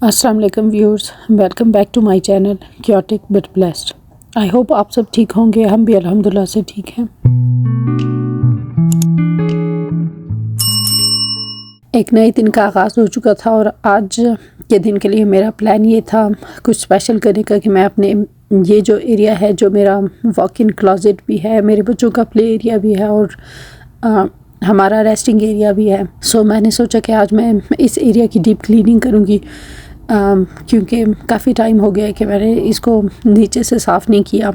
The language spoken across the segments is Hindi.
अस्सलाम वालेकुम viewers, welcome back to my channel chaotic but blessed. I hope आप सब ठीक होंगे। हम भी अल्हम्दुलिल्लाह से ठीक हैं। एक नए दिन का आगाज़ हो चुका था और आज के दिन के लिए मेरा प्लान ये था कुछ स्पेशल करने का कि मैं अपने ये जो एरिया है, जो मेरा वॉक इन क्लोजेट भी है, मेरे बच्चों का प्ले एरिया भी है और हमारा रेस्टिंग एरिया भी है। सो मैंने सोचा कि आज मैं इस एरिया की डीप क्लीनिंग करूँगी क्योंकि काफ़ी टाइम हो गया है कि मैंने इसको नीचे से साफ़ नहीं किया।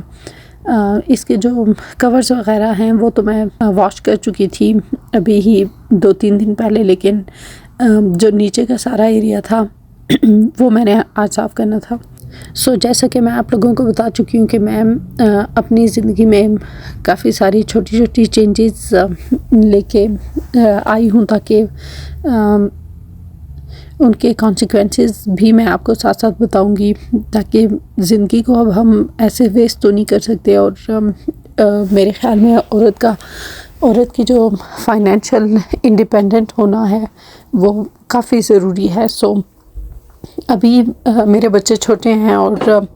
इसके जो कवर्स वग़ैरह हैं वो तो मैं वॉश कर चुकी थी अभी ही 2-3 दिन पहले, लेकिन जो नीचे का सारा एरिया था वो मैंने आज साफ़ करना था। सो जैसा कि मैं आप लोगों को बता चुकी हूँ कि मैं अपनी ज़िंदगी में काफ़ी सारी छोटी छोटी चेंजेस लेके आई हूँ ताकि उनके कॉन्सिक्वेंसेस भी मैं आपको साथ साथ बताऊंगी, ताकि ज़िंदगी को अब हम ऐसे वेस्ट तो नहीं कर सकते। और मेरे ख़्याल में औरत की जो फाइनेंशियल इंडिपेंडेंट होना है वो काफ़ी ज़रूरी है। सो अभी मेरे बच्चे छोटे हैं और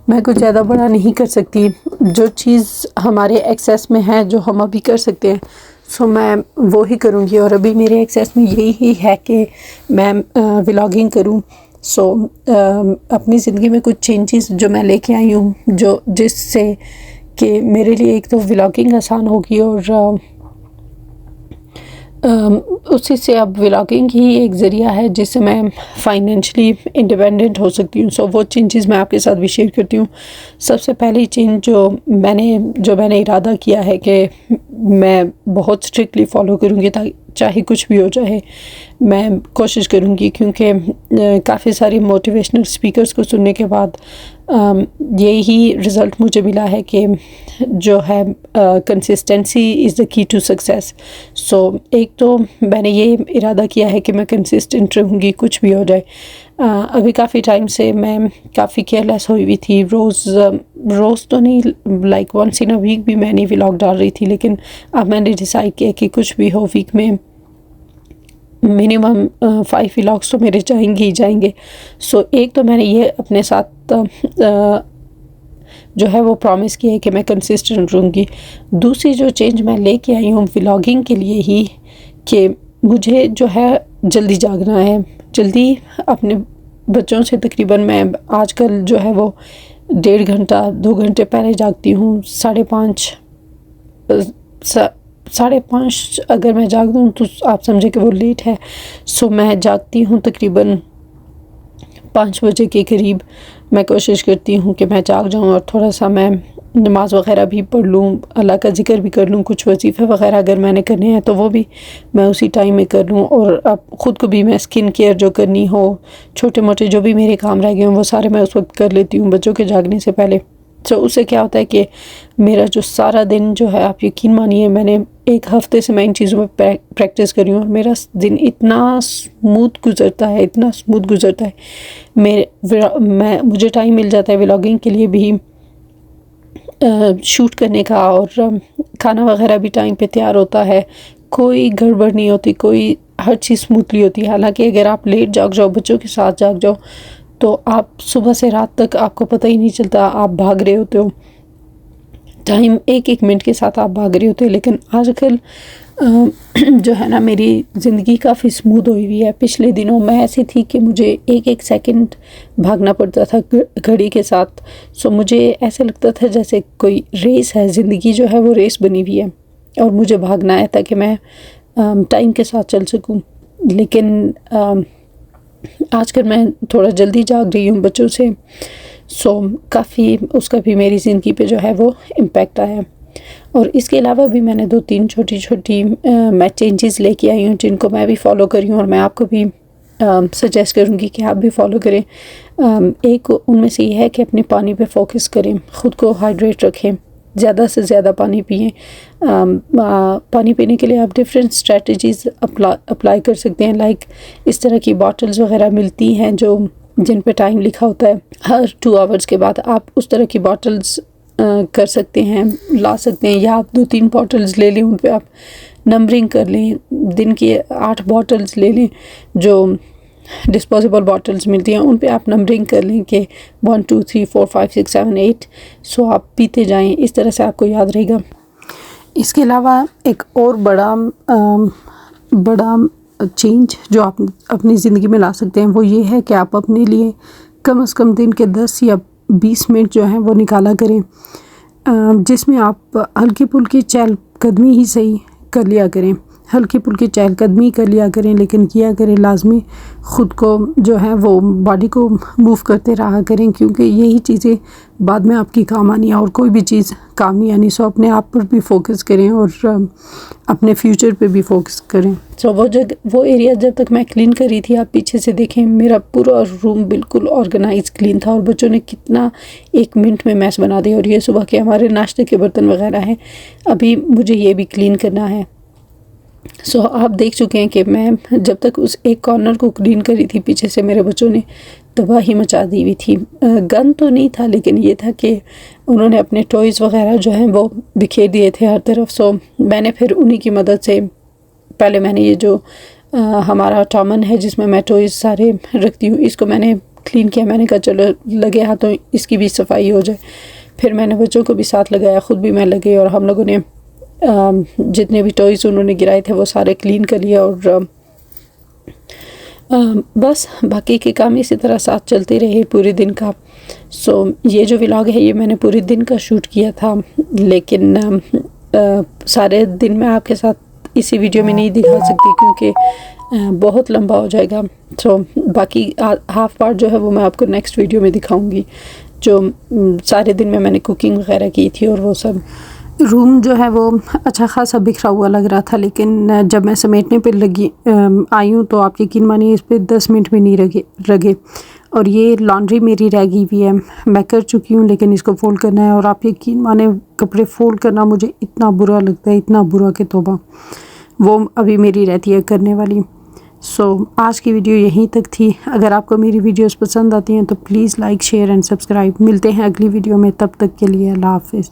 मैं कुछ ज़्यादा बड़ा नहीं कर सकती। जो चीज़ हमारे एक्सेस में है, जो हम अभी कर सकते हैं, सो मैं वो ही करूँगी। और अभी मेरे एक्सेस में यही ही है कि मैं व्लॉगिंग करूँ। सो अपनी ज़िंदगी में कुछ चेंजेस जो मैं लेके आई हूँ, जो जिससे कि मेरे लिए एक तो व्लॉगिंग आसान होगी और उसी से अब व्लॉगिंग ही एक ज़रिया है जिससे मैं फाइनेंशियली इंडिपेंडेंट हो सकती हूँ। सो वो चेंजेस मैं आपके साथ भी शेयर करती हूँ। सबसे पहली चेंज जो मैंने इरादा किया है कि मैं बहुत स्ट्रिक्टली फ़ॉलो करूँगी, ताकि चाहे कुछ भी हो जाए मैं कोशिश करूँगी, क्योंकि काफ़ी सारी मोटिवेशनल स्पीकर्स को सुनने के बाद यही रिज़ल्ट मुझे मिला है कि जो है consistency is the key to success. So एक तो मैंने ये इरादा किया है कि मैं कंसिस्टेंट रहूँगी कुछ भी हो जाए। अभी काफ़ी टाइम से मैं काफ़ी केयरलेस हुई हुई थी। रोज़ तो नहीं, like once in a week भी मैं नहीं व्लॉग डाल रही थी, लेकिन अब मैंने डिसाइड किया कि कुछ भी हो वीक में मिनिमम 5 व्लॉग्स तो मेरे जाएंगे ही जाएंगे। सो एक तो मैंने ये अपने साथ जो है वो प्रॉमिस किया है कि मैं कंसिस्टेंट रहूँगी। दूसरी जो चेंज मैं लेके आई हूँ व्लॉगिंग के लिए ही, कि मुझे जो है जल्दी जागना है। जल्दी अपने बच्चों से तकरीबन मैं आजकल जो है वो 1.5 घंटा 2 घंटे पहले जागती हूँ। 5:30 अगर मैं जाग दूँ तो आप समझे कि वो लेट है। सो मैं जागती हूँ तकरीबन 5 बजे के करीब। मैं कोशिश करती हूँ कि मैं जाग जाऊँ और थोड़ा सा मैं नमाज़ वग़ैरह भी पढ़ लूँ, अल्लाह का ज़िक्र भी कर लूँ, कुछ वजीफ़े वग़ैरह अगर मैंने करने हैं तो वो भी मैं उसी टाइम में कर लूँ। और अब ख़ुद को भी मैं स्किन केयर जो करनी हो, छोटे मोटे जो भी मेरे काम रह गए हों वो सारे मैं उस वक्त कर लेती हूँ बच्चों के जागने से पहले। तो उससे क्या होता है कि मेरा जो सारा दिन जो है, आप यकीन मानिए मैंने 1 हफ़्ते से मैं इन चीज़ों में प्रैक्टिस करी हूँ और मेरा दिन इतना स्मूथ गुज़रता है, इतना स्मूथ गुज़रता है। मुझे टाइम मिल जाता है व्लॉगिंग के लिए भी, शूट करने का, और खाना वगैरह भी टाइम पे तैयार होता है। कोई गड़बड़ नहीं होती, कोई हर चीज़ स्मूथली होती है। हालांकि अगर आप लेट जाग जाओ, बच्चों के साथ जाग जाओ, तो आप सुबह से रात तक आपको पता ही नहीं चलता, आप भाग रहे होते हो, टाइम एक एक मिनट के साथ आप भाग रहे होते हो। लेकिन आजकल जो है ना, मेरी ज़िंदगी काफ़ी स्मूथ हुई हुई है। पिछले दिनों मैं ऐसी थी कि मुझे एक एक सेकंड भागना पड़ता था घड़ी के साथ। सो मुझे ऐसा लगता था जैसे कोई रेस है, ज़िंदगी जो है वो रेस बनी हुई है और मुझे भागना है ताकि मैं टाइम के साथ चल सकूं। लेकिन आजकल मैं थोड़ा जल्दी जाग रही हूँ बच्चों से। सो काफ़ी उसका भी मेरी ज़िंदगी पे जो है वो इम्पेक्ट आया। और इसके अलावा भी मैंने 2-3 छोटी मैं चेंजेस लेके आई हूँ जिनको मैं भी फॉलो करी हूँ और मैं आपको भी सजेस्ट करूँगी कि आप भी फॉलो करें। एक उनमें से ये है कि अपने पानी पे फोकस करें, ख़ुद को हाइड्रेट रखें, ज़्यादा से ज़्यादा पानी पिएं। पानी पीने के लिए आप डिफरेंट स्ट्रेटजीज़ अप्लाई कर सकते हैं। लाइक इस तरह की बॉटल्स वग़ैरह मिलती हैं जिन पे टाइम लिखा होता है, हर 2 आवर्स के बाद आप उस तरह की बॉटल्स कर सकते हैं, ला सकते हैं। या आप 2-3 बॉटल्स ले लें, उन पे आप नंबरिंग कर लें, दिन की 8 बॉटल्स ले लें जो डिस्पोजेबल बॉटल्स मिलती हैं, उन पे आप नंबरिंग कर लें कि 1 2 3 4 5 6 7 8, सो आप पीते जाएं, इस तरह से आपको याद रहेगा। इसके अलावा एक और बड़ा चेंज जो आप अपनी ज़िंदगी में ला सकते हैं वो ये है कि आप अपने लिए कम से कम दिन के 10 या 20 मिनट जो हैं वो निकाला करें, जिसमें आप हल्की फुल्की चहलकदमी ही सही कर लिया करें, हल्की फुल्की चहलकदमी कर लिया करें, लेकिन किया करें लाजमी, ख़ुद को जो है वो बॉडी को मूव करते रहा करें, क्योंकि यही चीज़ें बाद में आपकी काम आनी है और कोई भी चीज़ काम नहीं आनी। सो अपने आप पर भी फोकस करें और अपने फ्यूचर पे भी फोकस करें। सो वो एरिया जब तक मैं क्लीन कर रही थी, आप पीछे से देखें, मेरा पूरा रूम बिल्कुल ऑर्गेनाइज क्लीन था और बच्चों ने कितना 1 मिनट में मैस बना दिया। और ये सुबह के हमारे नाश्ते के बर्तन वगैरह हैं, अभी मुझे ये भी क्लीन करना है। सो आप देख चुके हैं कि मैं जब तक उस एक कॉर्नर को क्लीन करी थी, पीछे से मेरे बच्चों ने तबाही मचा दी हुई थी। गन तो नहीं था, लेकिन ये था कि उन्होंने अपने टॉयज़ वगैरह जो हैं वो बिखेर दिए थे हर तरफ। सो मैंने फिर उन्हीं की मदद से, पहले मैंने ये जो हमारा टॉमन है जिसमें मैं टॉयज़ सारे रखती हूँ, इसको मैंने क्लीन किया। मैंने कहा चलो लगे हाथों इसकी भी सफाई हो जाए। फिर मैंने बच्चों को भी साथ लगाया, ख़ुद भी मैं लगे, और हम लोगों ने जितने भी टॉयज़ उन्होंने गिराए थे वो सारे क्लीन कर लिया। और बस बाकी के काम इसी तरह साथ चलते रहे पूरे दिन का। सो ये जो व्लॉग है ये मैंने पूरे दिन का शूट किया था, लेकिन सारे दिन मैं आपके साथ इसी वीडियो में नहीं दिखा सकती क्योंकि बहुत लंबा हो जाएगा। सो बाकी हाफ पार्ट जो है वो मैं आपको नेक्स्ट वीडियो में दिखाऊंगी, जो सारे दिन में मैंने कुकिंग वगैरह की थी और वो सब। रूम जो है वो अच्छा खासा बिखरा हुआ लग रहा था, लेकिन जब मैं समेटने पे आई हूँ तो आप यकीन मानिए इस पर 10 मिनट भी नहीं लगे। और ये लॉन्ड्री मेरी रह गई हुई है, मैं कर चुकी हूँ, लेकिन इसको फ़ोल्ड करना है। और आप यकीन माने कपड़े फ़ोल्ड करना मुझे इतना बुरा लगता है, इतना बुरा कि तौबा, वो अभी मेरी रहती है करने वाली। सो आज की वीडियो यहीं तक थी। अगर आपको मेरी वीडियोस पसंद आती हैं तो please like share and subscribe. मिलते हैं अगली वीडियो में, तब तक के लिए अल्लाह हाफ़िज़।